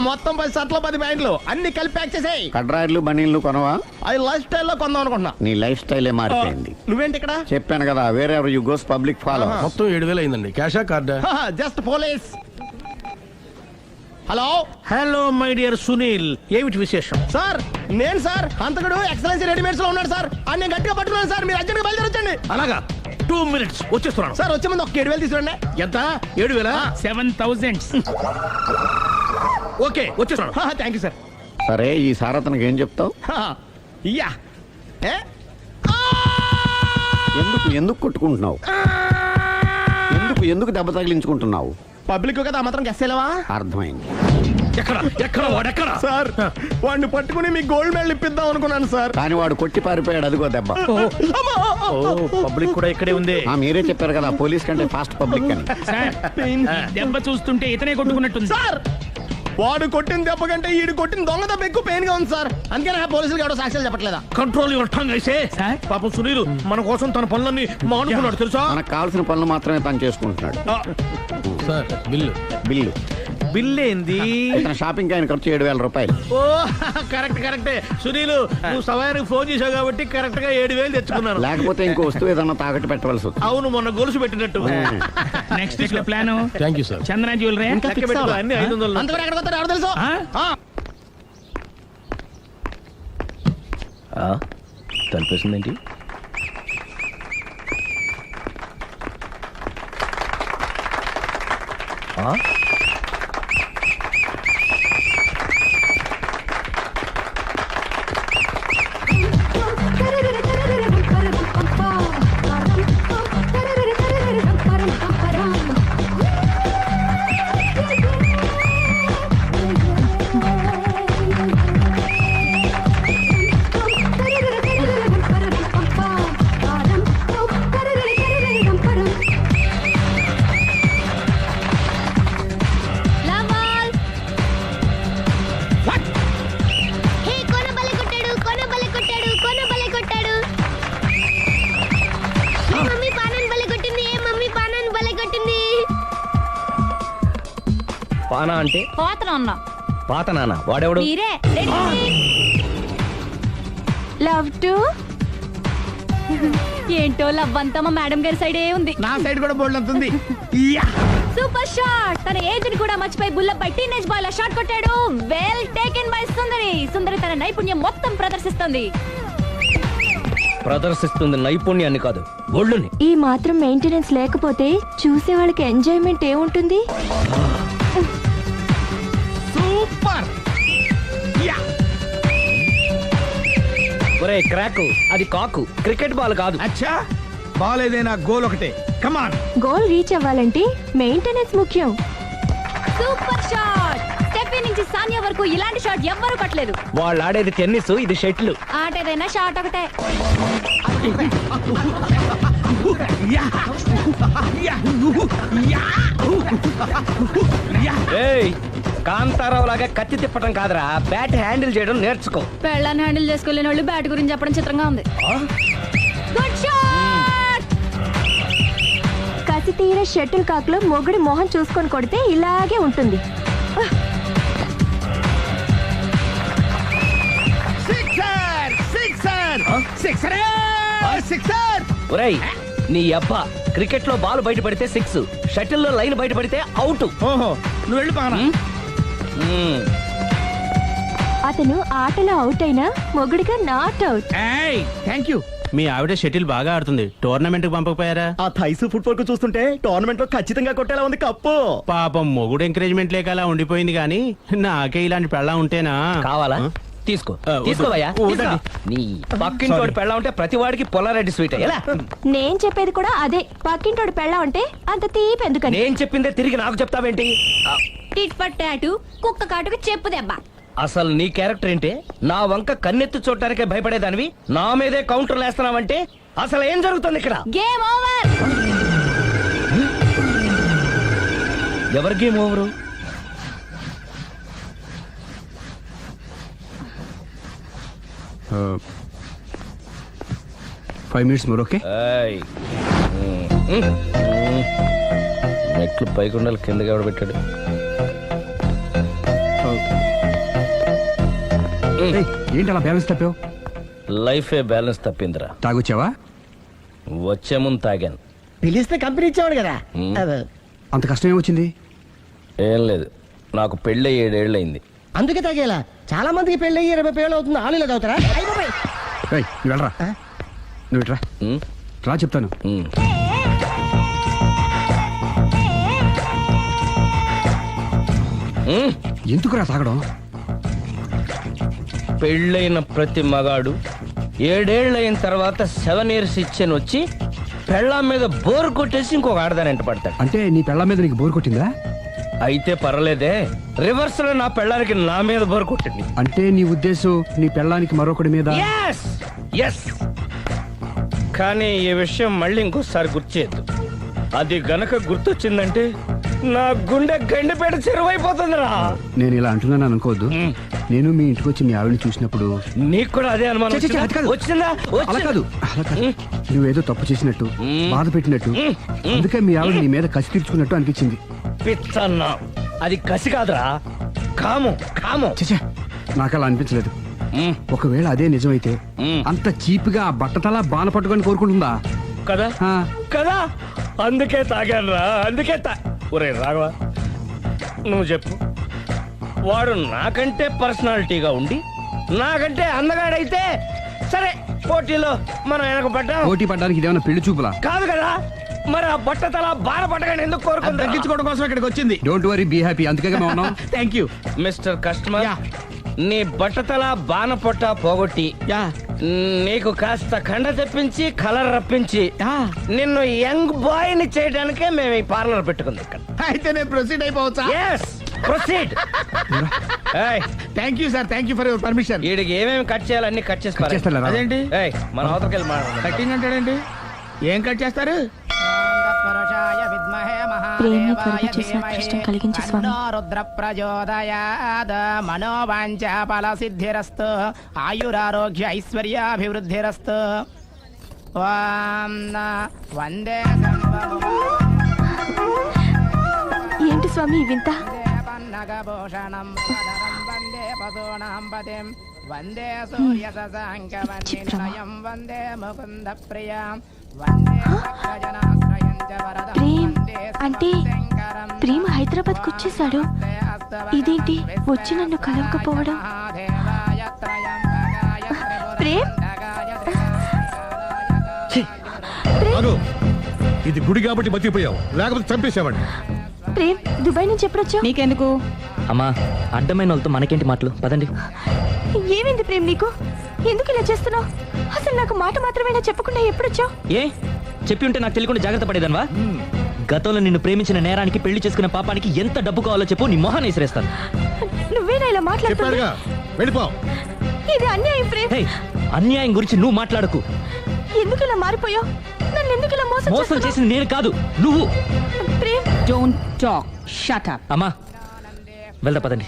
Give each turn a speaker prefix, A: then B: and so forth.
A: మొత్తం 10 షర్ట్లు 10 ప్యాంట్లు అన్ని కలిపి ప్యాక్ చేసేయ్.
B: కడ్రాయిలు బనీళ్లు కొనవా?
A: అది లైఫ్ స్టైల్లో కొందాం అనుకుంటున్నా.
B: నీ లైఫ్ స్టైలే మారిపోయింది.
A: నువ్వేంటి ఇక్కడ?
B: చెప్పాను కదా, వేరే ఎవరు యు గోస్ పబ్లిక్ ఫాలో.
C: మొత్తం 7,000 అయిందండి. క్యాషా కార్డా?
A: Just police. Hello
D: hello my dear Sunil, ఏమిటి విశేషం?
A: సార్, నేను సార్ హంతకుడు ఎక్సలెన్సీ రెడీమేడ్స్ లో ఉన్నాడు సార్. ఆయన నేను గట్టిగా పట్టుకున్నాను సార్. మీరు అర్జెంట్గా బయలుదేరొచ్చండి.
D: అలాగా, 2 minutes వచ్చేస్తున్నాను.
A: సార్ వచ్చే ముందు ఒక 7,000 తీసుకురండి.
D: ఎంత? 7,000?
E: 7,000.
D: ఓకే, వచ్చేస్తున్నాను.
A: Thank you sir.
B: సరే, ఈ సారతనకి ఏం చెప్తావు?
A: ఇయ్యా
B: ఎందుకు కొట్టుకుంటున్నావు? ఎందుకు దెబ్బ తగిలించుకుంటున్నావు?
A: పబ్లిక్ కదా మాత్రం గెస్సేలవా?
B: అర్థమైంది.
D: ఎక్కడ వాడెక్కడ?
A: సార్, వాడిని పట్టుకుని మీ గోల్డ్ మెడల్ ఇప్పిద్దాం అనుకున్నాను సార్.
B: కానీ వాడు కొట్టి పారిపోయాడు. అదిగో దెబ్బ.
D: పబ్లిక్ కూడా ఇక్కడే ఉంది.
B: మీరే చెప్పారు కదా, పోలీస్ కంటే ఫాస్ట్ పబ్లిక్ అని.
E: సార్, దెబ్బ చూస్తుంటే ఇతనే కొట్టుకున్నట్టుంది.
A: సార్, వాడు కొట్టిన దెబ్బ కంటే ఈడు కొట్టిన దొంగ దెబ్బ ఎక్కువ పెయిన్ గా ఉంది సార్. అందుకని పోలీసులు ఎవడో సాక్ష్యాలు చెప్పట్లేదా?
D: కంట్రోల్ యువర్ టంగ్ అయితే. పాపం సునీల్ మన కోసం తన పనులన్నీ మానుకున్నాడు తెలుసా?
B: మనకు కావాల్సిన పనులు మాత్రమే తను చేసుకుంటున్నాడు.
C: సార్,
B: బిల్లు
D: బిల్ ఏంది?
B: ఇతను షాపింగ్ ఆయన ఖర్చు 7,000 రూపాయలు.
D: ఓ కరెక్టే సునీల్, నువ్వు సమయానికి ఫోన్ చేసావు కాబట్టి కరెక్ట్ గా 7,000 తెచ్చుకున్నాను.
B: లేకపోతే ఇంకో వస్తువు ఏదన్నా తాకట్టు పెట్టవలసి వస్తుంది.
D: అవును, మొన్న గొలుసు పెట్టినట్టు.
E: నెక్స్ట్ వీక్ లో plan
C: thank you sir.
E: Chandana jewellery.
D: అన్ని 500.
A: అంతవరకు ఎక్కడ పోతారు ఎవరు తెలుసు?
D: తలిపేసిందేంటి? పానా అంటే పాత నాన్న. వాడెవడు?
F: లవ్ టు ఏంటో లవ్ అంతా మా మేడం గారి సైడే ఉంది.
A: నా సైడ్ కూడా బోల్డ్ అంతుంది.
F: Super shot. తన ఏజ్ ని కూడా మర్చిపోయి బుల్లెట్ పై టీనేజ్ బాయ్ లా షాట్ కొట్టాడు. వెల్ టేకెన్ బై సుందరి తన నైపుణ్యం మొత్తం ప్రదర్శిస్తుంది
D: నైపుణ్యాన్ని కాదు, ఒళ్ళుని.
F: ఈ మాత్రం మెయింటెనెన్స్ లేకపోతే చూసే వాళ్ళకి ఎంజాయ్మెంట్ ఏముంటుంది?
A: సూపర్.
D: ఒరే క్రాకు, అది కాకు, క్రికెట్ బాల్ కాదు.
A: అచ్చా, బాల్ ఏదైనా గోల్ ఒకటే. కమాన్.
F: గోల్ రీచ్ అవ్వాలంటే మెయింటెనెన్స్ ముఖ్యం. Super shot. స్టెఫీ నుంచి సానియా వరకు ఇలాంటి షాట్ ఎవ్వరూ కొట్టలేదు.
D: వాళ్ళు ఆడేది టెన్నిస్, ఇది షటిల్.
F: ఆట ఏదైనా షాట్ ఒకటే.
D: కాంతారావు లాగా కత్తి తిప్పటం కాదురా, బ్యాట్ హ్యాండిల్ చేయడం నేర్చుకో.
F: పెళ్ళాన్ని హ్యాండిల్ చేసుకోలేని వాళ్ళు బ్యాట్ గురించి చెప్పడం చిత్రంగా ఉంది. Good shot. కసి తీర షటిల్ కాక్ లో మొగుడి మొహం చూసుకొని కొడితే ఇలాగే ఉంటుంది.
D: ఒరేయ్, నీ అబ్బా, క్రికెట్ లో బాల్ బయట పడితే 6, షటిల్ లో లైన్ బయట పడితే అవుట్.
A: ఓహో, నువ్వు వెళ్ళి పానా.
F: అతను ఆటలో అవుట్ అయినా మొగుడిగా నాట్ అవుట్.
A: Thank you.
G: మీ ఆవిడ షటిల్ బాగా ఆడుతుంది, టోర్నమెంట్ కి పంపకపోయారా?
A: ఆ థైస్ ఫుట్బాల్ కు చూస్తుంటే టోర్నమెంట్ లో ఖచ్చితంగా కొట్టేలా ఉంది కప్పు.
G: పాపం మొగుడు ఎంకరేజ్మెంట్ లేక అలా ఉండిపోయింది గానీ నాకే ఇలాంటి పెళ్ళ ఉంటేనా.
D: కావాలా? తీసుకోవయ్యా. నీ పక్కింటోడి పెళ్ళ ఉంటే ప్రతి వాడికి పొలారెడ్డి స్వీట్.
F: నేను చెప్పేది కూడా అదే. పక్కింటోడి పెళ్ళ ఉంటే అంత తీపి ఎందుకని?
D: నేను చెప్పిందే తిరిగి నాకు చెప్తావేంటి?
F: టిట్ పట్ టాటూ, కుక్క కాటుకు చెప్పు దెబ్బ.
D: అసలు నీ క్యారెక్టర్ ఏంటి? నా వంక కన్నెత్తి చూడటానికే భయపడేదానివి నా మీదే కౌంటర్ వేస్తున్నావంటే అసలు ఏం జరుగుతుంది ఇక్కడ?
F: Game over.
D: ఎవరి game over?
G: 5 minutes more, okay?
D: మెట్లు పైకుండాలి కిందకి ఎవడ పెట్టాడు?
H: ఏంటి అలా బ్యాలెన్స్ తప్పావు?
D: లైఫే బ్యాలెన్స్ తప్పిందిరా.
H: తాగొచ్చావా?
D: వచ్చే ముందు తాగాను.
A: పిలిస్తే కంపెనీ ఇచ్చేవాడు కదా. అదే.
H: అంత కష్టం ఏమొచ్చింది?
D: ఏం లేదు, నాకు పెళ్ళి 7 ఏళ్ళయింది.
A: అందుకే తాగేలా. చాలా మందికి పెళ్ళి 20 ఏళ్ళు అవుతుంది. ఆలు ఇలా తాగుతారా? అయిపోయి
H: ఏయ్, నువ్వు వెళ్ళరా. నువ్వు ఇట్రా
D: ఉమ్,
H: రా చెప్తాను.
D: ఉమ్. ఉమ్.
H: ఎందుకురా తాగడం?
D: పెళ్ళైన ప్రతి మగాడు 7 ఏళ్ళైన తర్వాత 7 years ఇచ్చాను వచ్చి పెళ్ళాం మీద బోరు కొట్టేసి ఇంకొక ఆడదాని పడతాడు.
H: అంటే నీ పెళ్ళ మీద నీకు బోర్ కొట్టిందా?
D: అయితే పర్లేదే, రివర్స్ లో నా పెళ్ళానికి నా మీద బోరు కొట్టింది.
H: అంటే నీ ఉద్దేశం నీ పెళ్ళానికి మరొకటి మీద?
D: Yes yes. కానీ ఈ విషయం మళ్ళీ ఇంకోసారి గుర్తు చేయొద్దు. అది గనక గుర్తొచ్చిందంటే నా గుండె గండిపేట చెరువైపోతుందిరా.
H: నేను ఇలా అంటున్నాను అనుకోవద్దు.
D: మ్.
H: నేను మీ ఇంటికి వచ్చి మీ ఆవిడని చూసినప్పుడు
D: నీకు కూడా అదే అనుమానం
H: ఛే, ఛే, ఛే, అది కాదు.
D: వచ్చిందా?
H: అలా కాదు, అలా కాదు. నువ్వేదో తప్పు చేసినట్టు, బాధ పెట్టినట్టు, అందుకే మీ ఆవిడ నీ మీద కసి తీర్చుకున్నట్టు అనిపించింది.
D: పిచ్చన్నా, అది కసి కాదురా, కాము కాము.
H: చచ్చా, నాకు అలా అనిపించలేదు.
D: మ్,
H: ఒకవేళ అదే నిజమైతే
D: మ్.
H: అంత చీప్గా ఆ బట్టతలా బాన పట్టుకొని కోరుకుంటుందా?
D: కదా
H: ఆ.
D: కదా, అందుకే తాగాను రా, అందుకే ఒరే రాఘవ, నువ్వు చెప్పు, వాడు నాకంటే పర్సనాలిటీగా ఉండి నాకంటే అందగాడైతే సరే, పోటీలో మనం వెనక పడ్డాం.
H: పోటీ పడ్డానికి ఇదేమన్నా పెళ్లి చూపులా?
D: కాదు కదా, మరి ఆ బట్టతల బాధ పట్టగానే ఎందుకు కోరుకుంటా?
A: తగ్గించుకోవడం కోసం ఇక్కడికి వచ్చింది.
H: Don't worry, be happy. అందుకే మేము ఉన్నాం.
A: Thank you.
D: మిస్టర్ కస్టమర్, నీ బట్టతల బాన పొట్ట పోగొట్టి నీకు కాస్త కండ తెప్పించి కలర్ రప్పించి నిన్ను యంగ్ బాయ్ ని చేయడానికే మేము ఈ పార్లర్ పెట్టుకుంది ఇక్కడ.
A: అయితే నేను ప్రొసీడ్ అయిపోవచ్చా?
D: Yes, proceed.
A: Thank you sir, thank you for your permission.
D: వీడికి ఏమేమి కట్ చేయాలి అన్ని కట్ చేసి పారేయ్.
H: చేస్తారా?
A: అదేంటి
D: ఏయ్, మన అవతలకి వెళ్ళి మాట్లాడదాం.
A: కట్టింగ్ అంటాడేంటి? ఏం కట్ చేస్తారు?
F: ప్రేమ కలుగు చేసిన అదృష్టం కలిగించు స్వామి.
I: రుద్ర ప్రచోదయాద్ మనోవాంఛ ఫల సిద్ధిరస్తు ఆయురారోగ్య ఐశ్వర్యాభివృద్ధిరస్తు. ఓం వందే
F: ఏంటి స్వామి వింత?
I: పన్నగభూషణం వందే పశూనాం పతిం వందే సూర్య శశాంకవన్నిలయం వందే ముకుంద ప్రియం వందే భక్తజనాశ్రయం చ వరదం
F: ప్రేమ్
I: వందే
F: అంటే
I: శంకరం.
F: ప్రేమ హైదరాబాద్ కు వచ్చేసాడు. ఇదేంటి వచ్చి నన్ను కలవకపోవడం? ప్రేమ్,
C: ఆగు. ఇది గుడి కాబట్టి బతికిపోయావు, లేకపోతే చంపేసావండి.
F: ప్రేమ్ దుబాయ్ నుంచి ఎప్పుడొచ్చావు?
J: నీకెందుకు? అమ్మా, అడ్డమైన వాళ్ళతో మనకేంటి మాటలు, పదండి.
F: ఏమైంది ప్రేమ్ నీకు? ఎందుకు ఇలా చేస్తున్నావు? అసలు నాకు మాట మాత్రమేనా చెప్పకుండా ఎప్పుడొచ్చావు?
J: ఏ చెప్పి ఉంటే నాకు తెలియకుండా జాగ్రత్త పడేదన్వా? గతంలో నిన్ను ప్రేమించిన నేరానికి, పెళ్లి చేసుకున్న పాపానికి ఎంత డబ్బు కావాలో చెప్పు, నీ మొహాన్ని విసిరేస్తాను.
F: నువ్వేనా ఇలా మాట్లాడుతున్నా?
C: చెప్పారుగా, వెళ్ళిపో.
F: ఇది అన్యాయం ప్రేమ్.
J: హే, అన్యాయం గురించి నువ్వు మాట్లాడకు.
F: ఎందుకు ఇలా మారిపోయావు? నన్ను ఎందుకు ఇలా మోసం
J: మోసం
F: చేస్తున్నావు?
J: చేసింది నేను కాదు, నువ్వు.
F: ప్రేమ్,
J: అమ్మా, వెళ్దా పదండి.